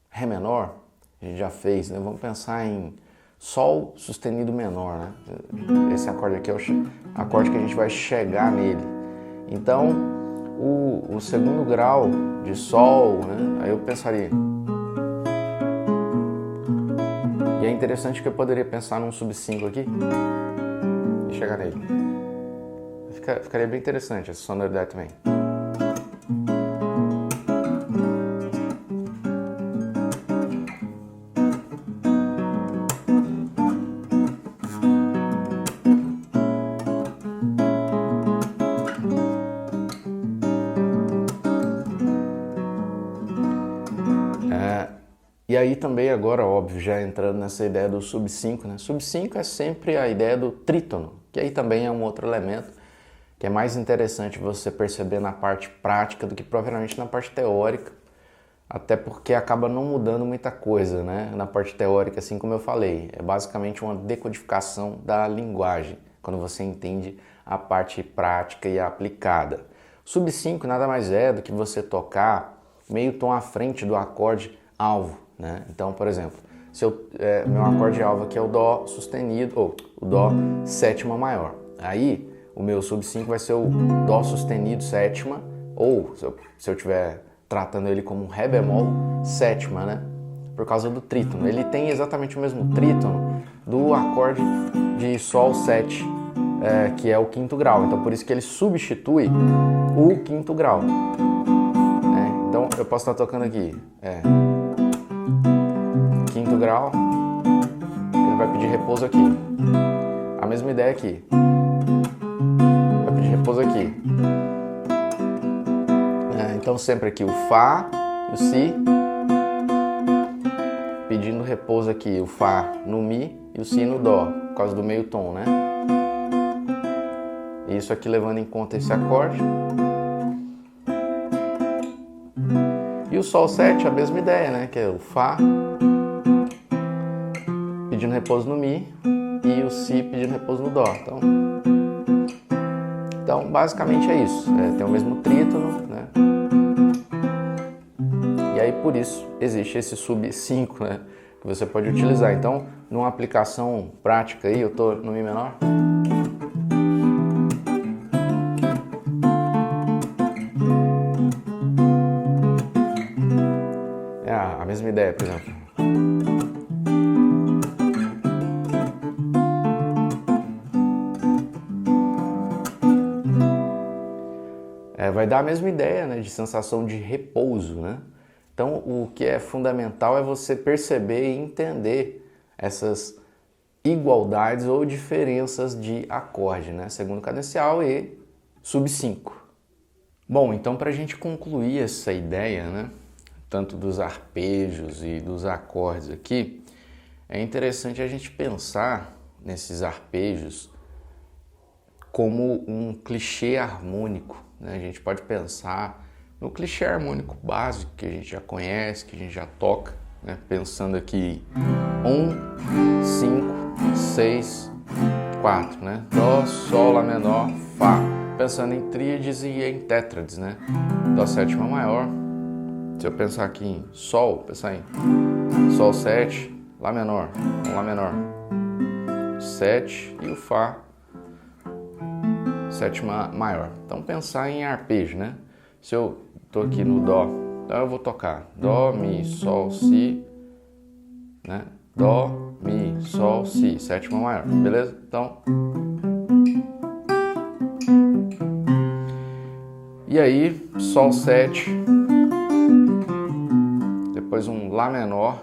Speaker 1: Ré menor, a gente já fez, né? Vamos pensar em Sol sustenido menor, né? Esse acorde aqui é o acorde que a gente vai chegar nele. Então, o segundo grau de Sol, né? Aí eu pensaria. E é interessante que eu poderia pensar num sub-5 aqui e chegar nele. Ficaria bem interessante essa sonoridade também. E aí também agora, óbvio, já entrando nessa ideia do sub-5, né? Sub-5 é sempre a ideia do trítono, que aí também é um outro elemento que é mais interessante você perceber na parte prática do que propriamente na parte teórica, até porque acaba não mudando muita coisa, né? Na parte teórica, assim como eu falei, é basicamente uma decodificação da linguagem, quando você entende a parte prática e aplicada. Sub-5 nada mais é do que você tocar meio tom à frente do acorde alvo, né? Então, por exemplo, se meu acorde alvo aqui é o Dó sustenido, ou o Dó sétima maior. Aí, o meu sub-5 vai ser o Dó sustenido sétima, ou se eu estiver tratando ele como um Ré bemol sétima, né? Por causa do trítono. Ele tem exatamente o mesmo trítono do acorde de Sol 7, que é o quinto grau. Então, por isso que ele substitui o quinto grau. Então, eu posso estar tocando aqui. Quinto grau, ele vai pedir repouso aqui. A mesma ideia aqui. Vai pedir repouso aqui. Então sempre aqui o Fá e o Si. Pedindo repouso aqui o Fá no Mi e o Si no Dó, por causa do meio tom, né? Isso aqui levando em conta esse acorde. E o Sol 7, a mesma ideia, né? Que é o Fá pedindo repouso no Mi e o Si pedindo repouso no Dó. Então basicamente é isso. Tem o mesmo trítono, né? E aí por isso existe esse sub-5, né? Que você pode utilizar. Então, numa aplicação prática aí, eu estou no Mi menor. A mesma ideia, por exemplo. Vai dar a mesma ideia, né, de sensação de repouso, né? Então, o que é fundamental é você perceber e entender essas igualdades ou diferenças de acorde, né? Segundo cadencial e sub-5. Bom, então para a gente concluir essa ideia, né, tanto dos arpejos e dos acordes aqui, é interessante a gente pensar nesses arpejos como um clichê harmônico, né? A gente pode pensar no clichê harmônico básico que a gente já conhece, que a gente já toca, né? Pensando aqui 1, 5, 6, 4, né? Dó, Sol, Lá menor, Fá. Pensando em tríades e em tétrades, né? Dó sétima maior. Se eu pensar aqui em Sol, pensar em Sol 7, Lá menor, Lá menor, 7 e o Fá sétima maior. Então pensar em arpejo, né? Se eu tô aqui no Dó, então eu vou tocar Dó, Mi, Sol, Si, né? Dó, Mi, Sol, Si, sétima maior, beleza? Então, e aí Sol 7, depois um Lá menor,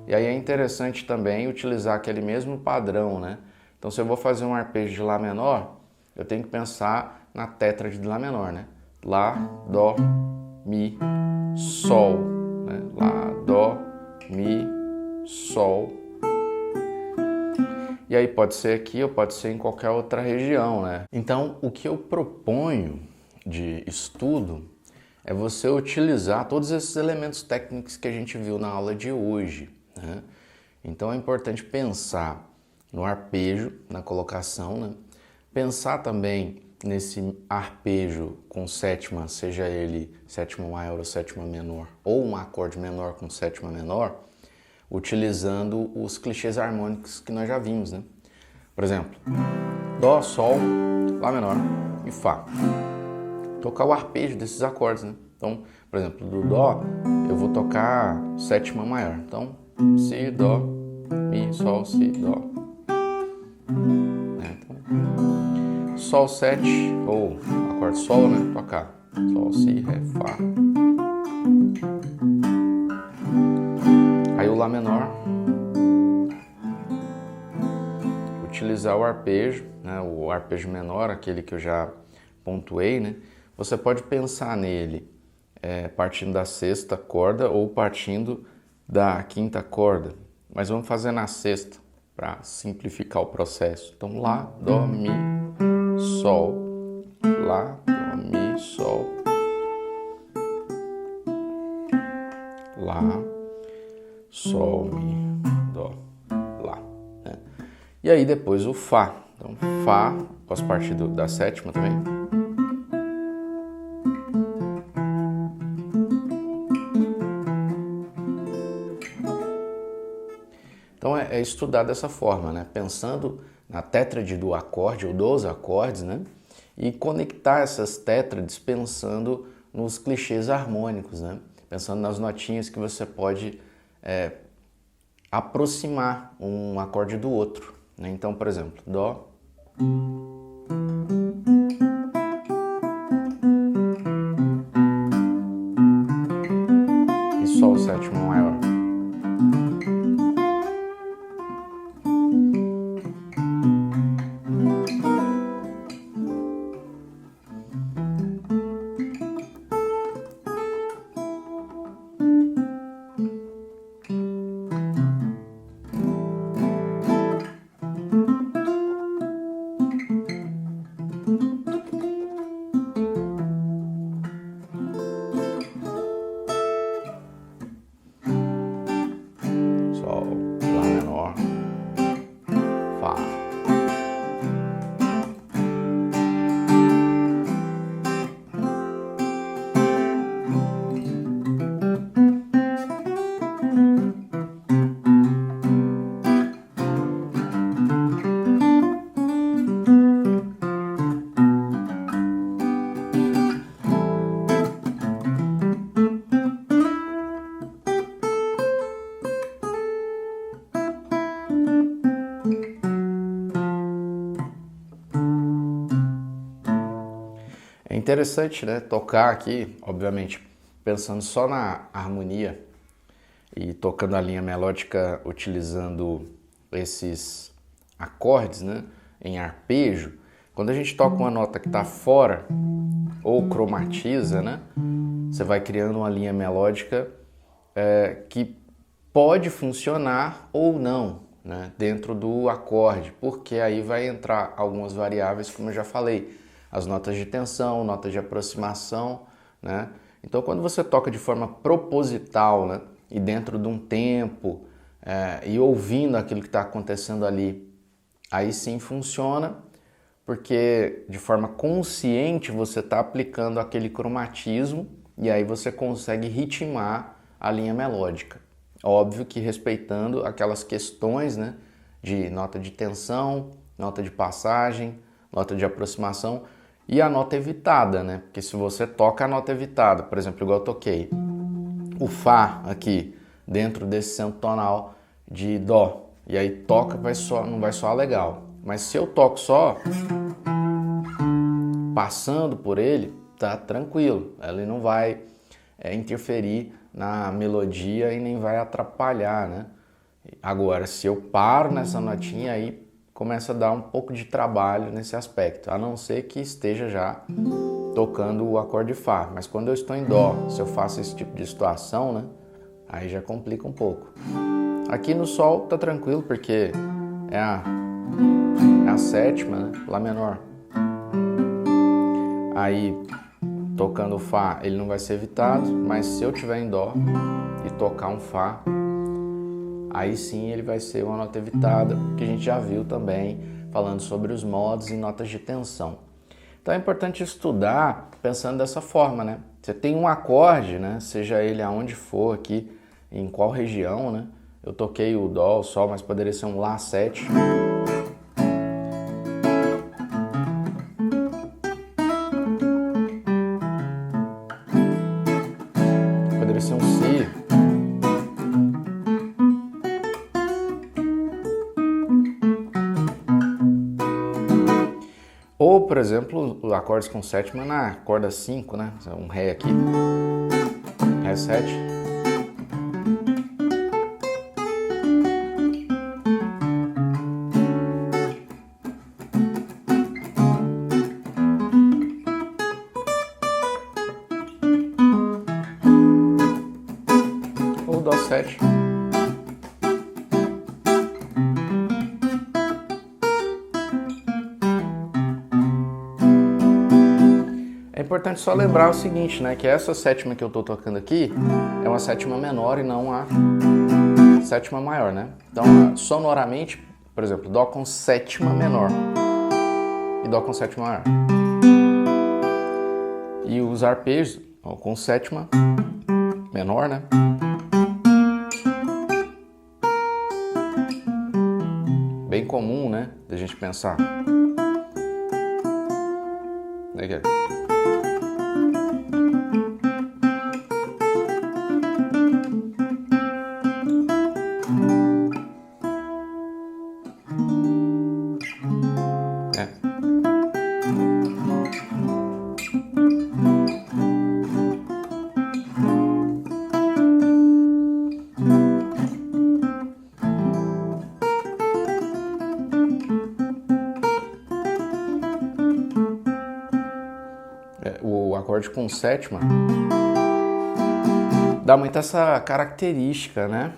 Speaker 1: e aí é interessante também utilizar aquele mesmo padrão, né? Então se eu vou fazer um arpejo de Lá menor, eu tenho que pensar na tétrade de Lá menor, né? Lá, Dó, Mi, Sol, né? Lá, Dó, Mi, Sol. E aí pode ser aqui ou pode ser em qualquer outra região, né? Então, o que eu proponho de estudo é você utilizar todos esses elementos técnicos que a gente viu na aula de hoje, né? Então é importante pensar no arpejo, na colocação, né? Pensar também nesse arpejo com sétima, seja ele sétima maior ou sétima menor, ou um acorde menor com sétima menor, utilizando os clichês harmônicos que nós já vimos, né? Por exemplo, Dó, Sol, Lá menor e Fá. tocar o arpejo desses acordes, né? Então, por exemplo, do Dó, eu vou tocar sétima maior. Então, Si, Dó, Mi, Sol, Si, Dó. Então, Sol 7, ou acorde Sol, né? Tocar Sol, Si, Ré, Fá. Aí o Lá menor, utilizar o arpejo, né? O arpejo menor, aquele que eu já pontuei, né? Você pode pensar nele partindo da sexta corda ou partindo da quinta corda, mas vamos fazer na sexta para simplificar o processo. Então, Lá, Dó, Mi, Sol, Lá, Dó, Mi, Sol, Lá, Sol, Mi, Dó, Lá. Né? E aí depois o Fá. Então, Fá, posso partir da sétima também. Então é estudar dessa forma, né? Pensando na tétrade do acorde ou dos acordes, né? E conectar essas tétrades pensando nos clichês harmônicos, né? Pensando nas notinhas que você pode aproximar um acorde do outro, né? Então, por exemplo, Dó, e Sol sétima maior. Sol, Lá menor, Fá. É interessante, né, tocar aqui, obviamente, pensando só na harmonia e tocando a linha melódica utilizando esses acordes, né, em arpejo. Quando a gente toca uma nota que está fora ou cromatiza, né, você vai criando uma linha melódica que pode funcionar ou não, né, dentro do acorde, porque aí vai entrar algumas variáveis, como eu já falei, as notas de tensão, notas de aproximação, né? Então, quando você toca de forma proposital, né, e dentro de um tempo, e ouvindo aquilo que está acontecendo ali, aí sim funciona, porque de forma consciente você está aplicando aquele cromatismo e aí você consegue ritmar a linha melódica. Óbvio que respeitando aquelas questões, né, de nota de tensão, nota de passagem, nota de aproximação e a nota evitada, né? Porque se você toca a nota evitada, por exemplo, igual eu toquei o Fá aqui dentro desse centro tonal de Dó, e aí toca, não vai soar legal. Mas se eu toco só passando por ele, tá tranquilo, ele não vai interferir na melodia e nem vai atrapalhar, né? Agora, se eu paro nessa notinha, aí começa a dar um pouco de trabalho nesse aspecto, a não ser que esteja já tocando o acorde Fá. Mas quando eu estou em Dó, se eu faço esse tipo de situação, né, aí já complica um pouco. Aqui no Sol tá tranquilo, porque é a sétima, né, Lá menor. Aí, tocando o Fá, ele não vai ser evitado, mas se eu estiver em Dó e tocar um Fá, aí sim ele vai ser uma nota evitada, que a gente já viu também, falando sobre os modos e notas de tensão. Então é importante estudar pensando dessa forma, né? Você tem um acorde, né? Seja ele aonde for aqui, em qual região, né? Eu toquei o Dó, o Sol, mas poderia ser um Lá 7. Ou, por exemplo, acordes com sétima na corda 5, né? Um Ré aqui, Ré 7. Ou Dó 7. É importante só lembrar o seguinte, né, que essa sétima que eu tô tocando aqui é uma sétima menor e não a sétima maior, né? Então, sonoramente, por exemplo, Dó com sétima menor e Dó com sétima maior. E os arpejos, ó, com sétima menor, né? Bem comum, né, da gente pensar. Aqui. O acorde com sétima dá muito essa característica, né?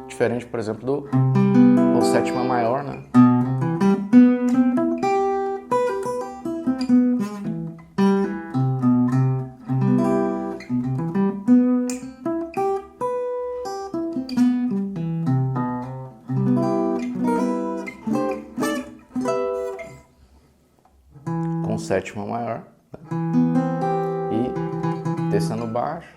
Speaker 1: Diferente, por exemplo, do sétima maior, né? Com sétima maior, né? E descendo baixo.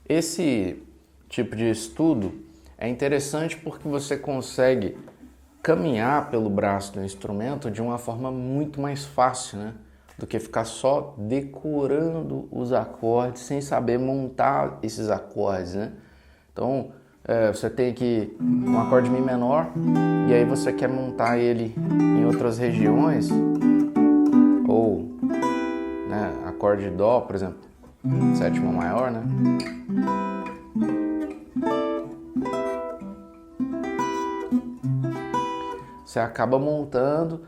Speaker 1: Esse tipo de estudo é interessante porque você consegue caminhar pelo braço do instrumento de uma forma muito mais fácil, né? Do que ficar só decorando os acordes sem saber montar esses acordes, né? Então, você tem aqui um acorde Mi menor e aí você quer montar ele em outras regiões, ou, né, acorde de Dó, por exemplo, sétima maior, né? Você acaba montando,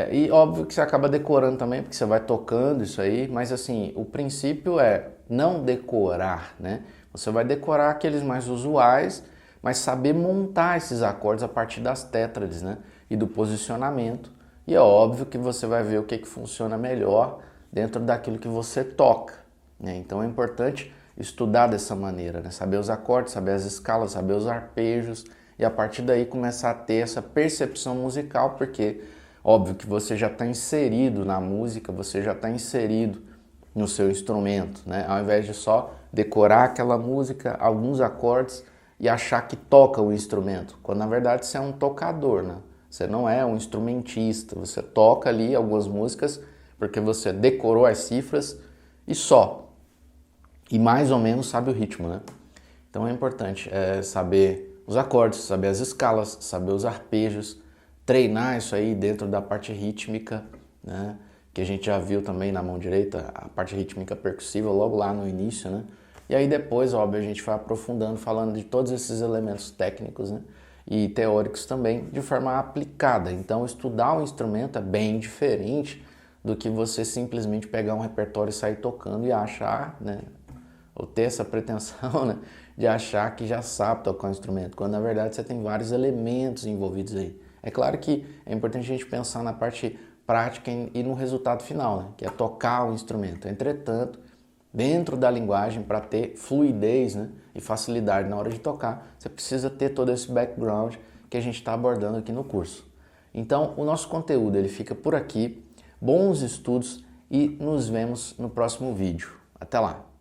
Speaker 1: e óbvio que você acaba decorando também, porque você vai tocando isso aí, mas assim, o princípio é não decorar, né? Você vai decorar aqueles mais usuais, mas saber montar esses acordes a partir das tétrades, né? E do posicionamento. E é óbvio que você vai ver o que funciona melhor dentro daquilo que você toca, né? Então é importante estudar dessa maneira, né? Saber os acordes, saber as escalas, saber os arpejos, e a partir daí começar a ter essa percepção musical, porque óbvio que você já está inserido na música, você já está inserido no seu instrumento, né? Ao invés de só decorar aquela música, alguns acordes e achar que toca o instrumento, quando na verdade você é um tocador, né? Você não é um instrumentista, você toca ali algumas músicas porque você decorou as cifras e só, e mais ou menos sabe o ritmo, né? Então é importante saber os acordes, saber as escalas, saber os arpejos, treinar isso aí dentro da parte rítmica, né? Que a gente já viu também na mão direita, a parte rítmica percussiva logo lá no início, né? E aí depois, óbvio, a gente vai aprofundando, falando de todos esses elementos técnicos, né? E teóricos também, de forma aplicada. Então, estudar o instrumento é bem diferente do que você simplesmente pegar um repertório e sair tocando e achar, né? Ou ter essa pretensão, né? De achar que já sabe tocar um instrumento, quando na verdade você tem vários elementos envolvidos aí. É claro que é importante a gente pensar na parte prática e no resultado final, né? Que é tocar o instrumento. Entretanto, dentro da linguagem, para ter fluidez, né, e facilidade na hora de tocar, você precisa ter todo esse background que a gente está abordando aqui no curso. Então, o nosso conteúdo ele fica por aqui. Bons estudos e nos vemos no próximo vídeo. Até lá!